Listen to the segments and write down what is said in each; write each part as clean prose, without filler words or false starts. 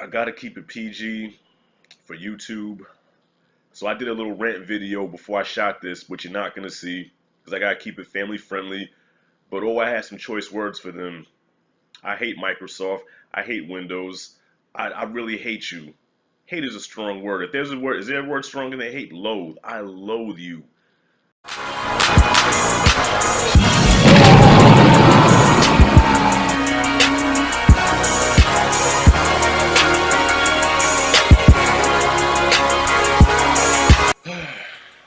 I gotta keep it PG for YouTube. So I did a little rant video before I shot this, which you're not gonna see, because I gotta keep it family friendly. But oh, I had some choice words for them. I hate Microsoft. I hate Windows. I really hate you. Hate is a strong word. If there's a word, is there a word stronger than hate? Loathe. I loathe you.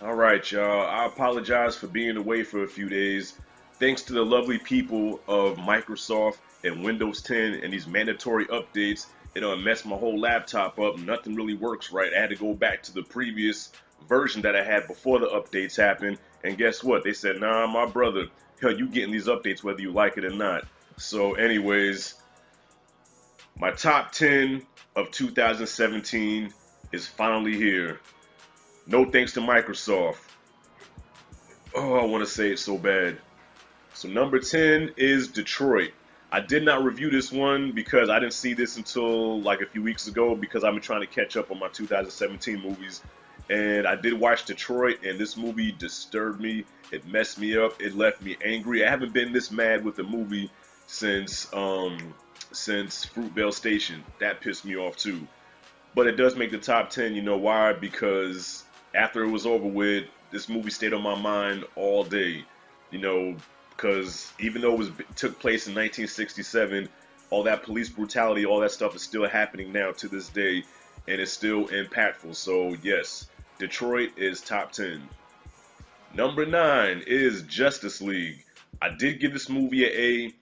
All right, y'all. I apologize for being away for a few days. Thanks to the lovely people of Microsoft and Windows 10 and these mandatory updates, it messed my whole laptop up. Nothing really works right. I had to go back to the previous version that I had before the updates happened. And guess what? They said, nah, my brother, hell, you getting these updates whether you like it or not. So, anyways, my top 10 of 2017 is finally here. No thanks to Microsoft. Oh, I want to say it so bad. So number 10 is Detroit. I did not review this one because I didn't see this until like a few weeks ago because I've been trying to catch up on my 2017 movies. And I did watch Detroit, and this movie disturbed me. It messed me up. It left me angry. I haven't been this mad with a movie since Fruitvale Station. That pissed me off too. But it does make the top 10. You know why? Because after it was over with, this movie stayed on my mind all day. You know, because even though took place in 1967, all that police brutality, all that stuff is still happening now to this day, and it's still impactful. So yes, Detroit is top 10. Number 9 is Justice League. I did give this movie an A,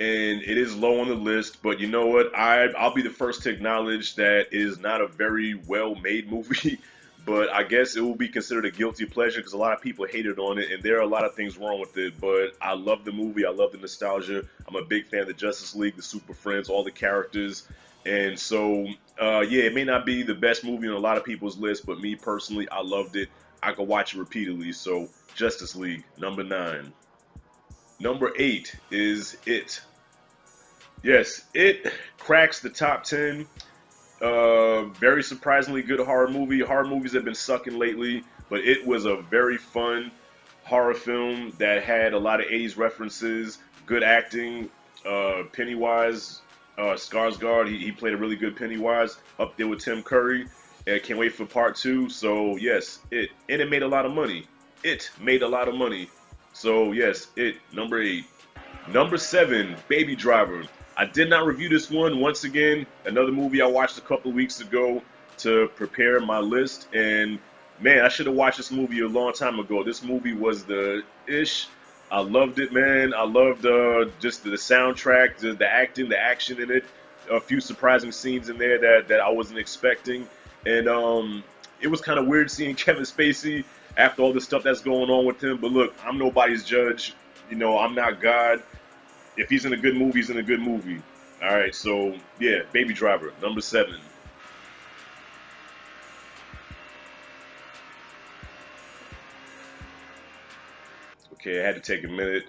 and it is low on the list, but you know what? I'll be the first to acknowledge that it is not a very well-made movie. But I guess it will be considered a guilty pleasure because a lot of people hated on it, and there are a lot of things wrong with it. But I love the movie. I love the nostalgia. I'm a big fan of the Justice League, the Super Friends, all the characters. And so, yeah, it may not be the best movie on a lot of people's list, but me personally, I loved it. I could watch it repeatedly. So, Justice League, number 9. Number 8 is It. Yes, It cracks the top 10. Very surprisingly good horror movie. Horror movies have been sucking lately, but it was a very fun horror film that had a lot of 80s references, good acting. Pennywise, Skarsgård, he played a really good Pennywise up there with Tim Curry. And can't wait for part 2. So yes, It. And it made a lot of money. It made a lot of money. So yes, It, number 8. Number 7, Baby Driver. I did not review this one. Once again, another movie I watched a couple of weeks ago to prepare my list. And man, I should have watched this movie a long time ago. This movie was the ish. I loved it, man. I loved just the soundtrack, the acting, the action in it. A few surprising scenes in there that I wasn't expecting. And it was kind of weird seeing Kevin Spacey after all the stuff that's going on with him. But look, I'm nobody's judge. You know, I'm not God. If he's in a good movie, he's in a good movie. All right, so yeah, Baby Driver, number 7. Okay, I had to take a minute.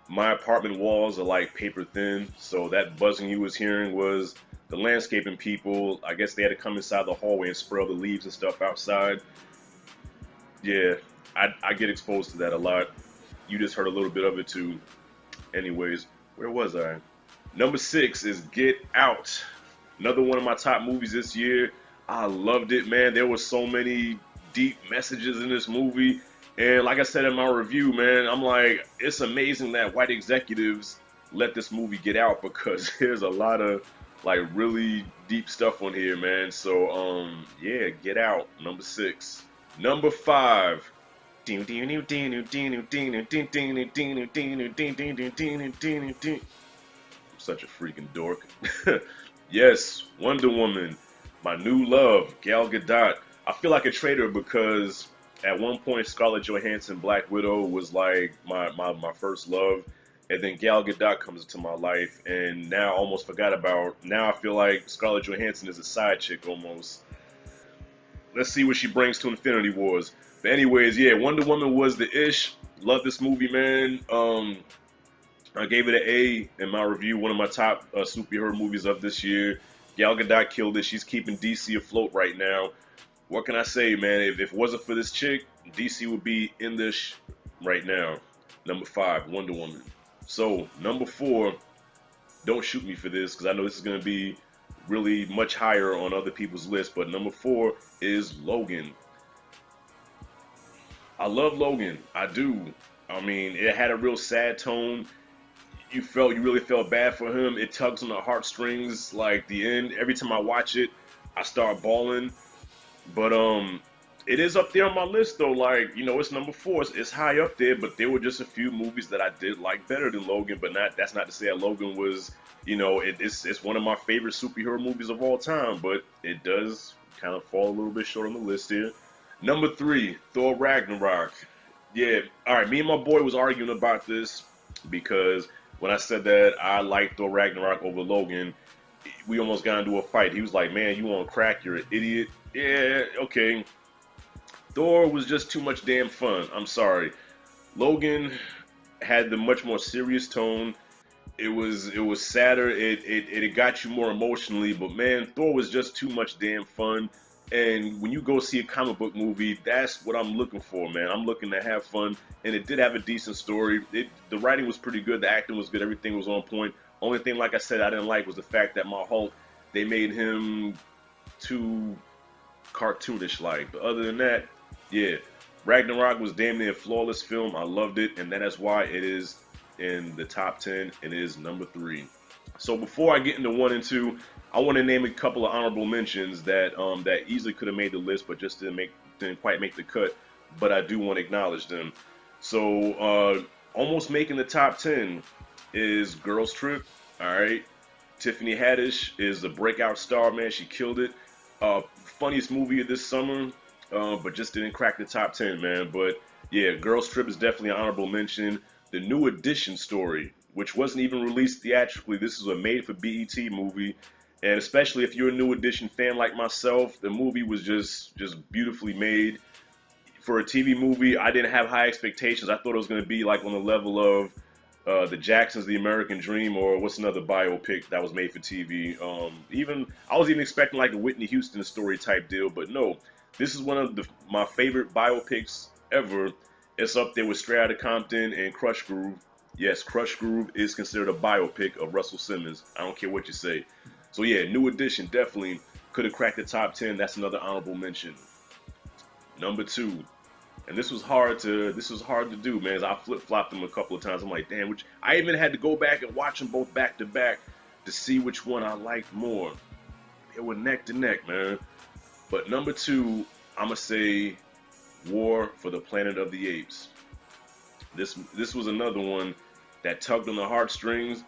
My apartment walls are like paper thin, so that buzzing you was hearing was the landscaping people. I guess they had to come inside the hallway and spray all the leaves and stuff outside. Yeah, I get exposed to that a lot. You just heard a little bit of it too. Anyways, where was I? Number 6 is Get Out. Another one of my top movies this year. I loved it, man. There were so many deep messages in this movie. And like I said in my review, man, I'm like, it's amazing that white executives let this movie get out because there's a lot of like really deep stuff on here, man. So, yeah, Get Out, number 6. Number 5. I'm such a freaking dork. Yes, Wonder Woman, my new love, Gal Gadot. I feel like a traitor because at one point Scarlett Johansson, Black Widow, was like my first love, and then Gal Gadot comes into my life, and now I almost forgot about. Now I feel like Scarlett Johansson is a side chick almost. Let's see what she brings to Infinity Wars. But anyways, yeah, Wonder Woman was the ish. Love this movie, man. I gave it an A in my review. One of my top superhero movies of this year. Gal Gadot killed it. She's keeping DC afloat right now. What can I say, man? If it wasn't for this chick, DC would be in this right now. Number 5, Wonder Woman. So, number 4, don't shoot me for this because I know this is going to be really much higher on other people's list, but number 4 is Logan. I love Logan. I do. I mean, it had a real sad tone. You really felt bad for him. It tugs on the heartstrings. Like the end, every time I watch it, I start bawling. But it is up there on my list though. Like, it's number 4. It's high up there. But there were just a few movies that I did like better than Logan. But that's not to say that Logan was, it's one of my favorite superhero movies of all time. But it does kind of fall a little bit short on the list here. Number 3, Thor Ragnarok. Yeah, all right. Me and my boy was arguing about this because when I said that I liked Thor Ragnarok over Logan, we almost got into a fight. He was like, "Man, you on crack? You're an idiot." Yeah, okay. Thor was just too much damn fun. I'm sorry. Logan had the much more serious tone. It was sadder. It got you more emotionally. But man, Thor was just too much damn fun. And when you go see a comic book movie, that's what I'm looking for, man. I'm looking to have fun, and it did have a decent story. The writing was pretty good, the acting was good, everything was on point. Only thing, like I said, I didn't like was the fact that my Hulk, they made him too cartoonish-like. But other than that, yeah, Ragnarok was damn near a flawless film. I loved it, and that is why it is in the top 10. It is number 3. So before I get into 1 and 2, I want to name a couple of honorable mentions that that easily could have made the list, but just didn't quite make the cut. But I do want to acknowledge them. So almost making the top 10 is Girls Trip. All right, Tiffany Haddish is the breakout star, man. She killed it. Funniest movie of this summer, but just didn't crack the top 10, man. But yeah, Girls Trip is definitely an honorable mention. The New Edition story, which wasn't even released theatrically. This is a made-for-BET movie. And especially if you're a New Edition fan like myself, the movie was just beautifully made. For a TV movie, I didn't have high expectations. I thought it was going to be like on the level of The Jacksons, The American Dream, or what's another biopic that was made for TV. I was even expecting like a Whitney Houston story type deal, but no. This is one of my favorite biopics ever. It's up there with Straight Outta Compton and Crush Groove. Yes, Crush Groove is considered a biopic of Russell Simmons. I don't care what you say. So yeah, New Edition definitely could have cracked the top 10. That's another honorable mention. Number 2, and this was hard to do, man. I flip-flopped them a couple of times. I'm like, damn, I even had to go back and watch them both back to back to see which one I liked more. They were neck to neck, man. But number 2, I'm gonna say War for the Planet of the Apes. This was another one that tugged on the heartstrings.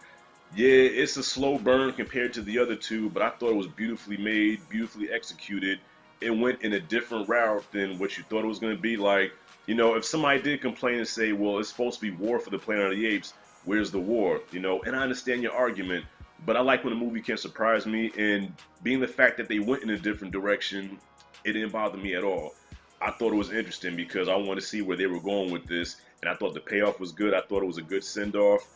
Yeah, it's a slow burn compared to the other two, but I thought it was beautifully made, beautifully executed. It went in a different route than what you thought it was going to be. Like, if somebody did complain and say, well, it's supposed to be War for the Planet of the Apes, where's the war? And I understand your argument, but I like when a movie can surprise me, and being the fact that they went in a different direction, it didn't bother me at all. I thought it was interesting because I wanted to see where they were going with this, and I thought the payoff was good. I thought it was a good send-off.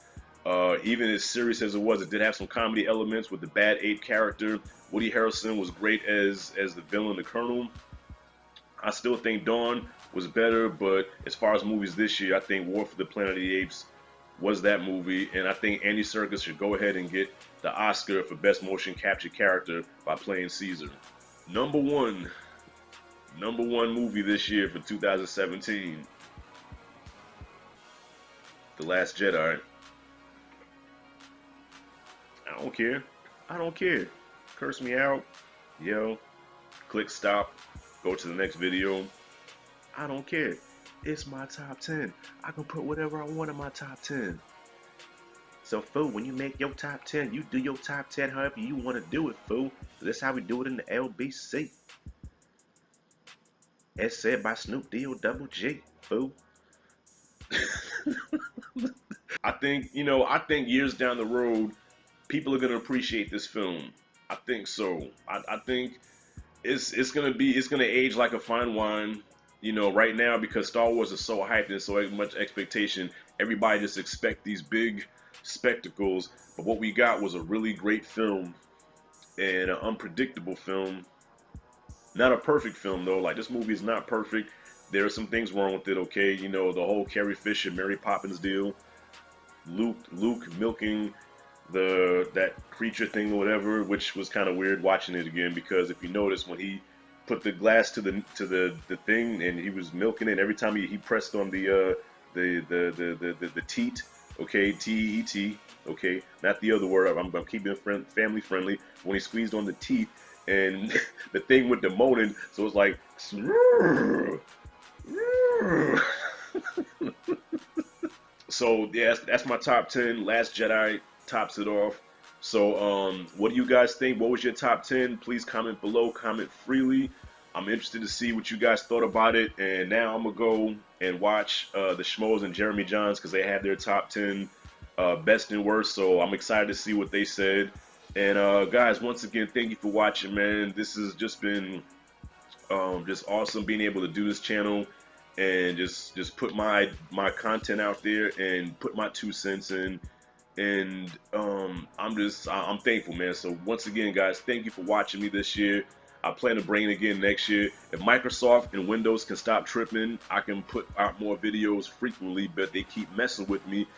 Even as serious as it did have some comedy elements with the bad ape character. Woody Harrelson was great as the villain, the Colonel. I still think Dawn was better, but as far as movies this year, I think War for the Planet of the Apes was that movie, and I think Andy Serkis should go ahead and get the Oscar for Best Motion Capture Character by playing Caesar. Number one movie this year for 2017, The Last Jedi. I don't care. Curse me out, yell, click stop, go to the next video. I don't care. It's my top 10. I can put whatever I want in my top 10. So, fool, when you make your top 10, you do your top 10 however you want to do it, fool. That's how we do it in the LBC. As said by Snoop D-O double G, fool. I think years down the road, people are gonna appreciate this film. I think so. I think it's gonna age like a fine wine. Right now, because Star Wars is so hyped and so much expectation, everybody just expect these big spectacles. But what we got was a really great film. and an unpredictable film. Not a perfect film though. Like this movie is not perfect. There are some things wrong with it. Okay, you know the whole Carrie Fisher, Mary Poppins deal. Luke milking that creature thing or whatever, which was kind of weird watching it again because if you notice when he put the glass to the thing and he was milking it, every time he pressed on the teat, okay, T-E-T, okay, not the other word. I'm keeping it family friendly. When he squeezed on the teeth and the thing went to moaning, so it's like. So yeah, that's my top 10. Last Jedi tops it off. So what do you guys think? What was your top 10? Please comment below. Comment freely. I'm interested to see what you guys thought about it. And now I'm gonna go and watch the Schmoes and Jeremy Johns because they had their top 10 best and worst. So I'm excited to see what they said. And guys, once again, thank you for watching, man. This has just been just awesome being able to do this channel and just put my content out there and put my 2 cents in. And I'm thankful, man. So once again, guys, thank you for watching me this year. I plan to bring it again next year. If Microsoft and Windows can stop tripping, I can put out more videos frequently, but they keep messing with me.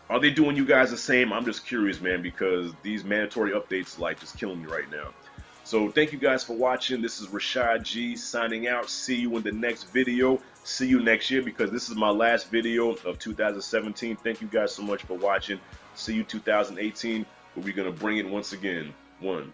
Are they doing you guys the same? I'm just curious, man, because these mandatory updates like just killing me right now. So thank you guys for watching. This is Rashad G signing out. See you in the next video. See you next year because this is my last video of 2017. Thank you guys so much for watching. See you 2018 where we're going to bring it once again. One.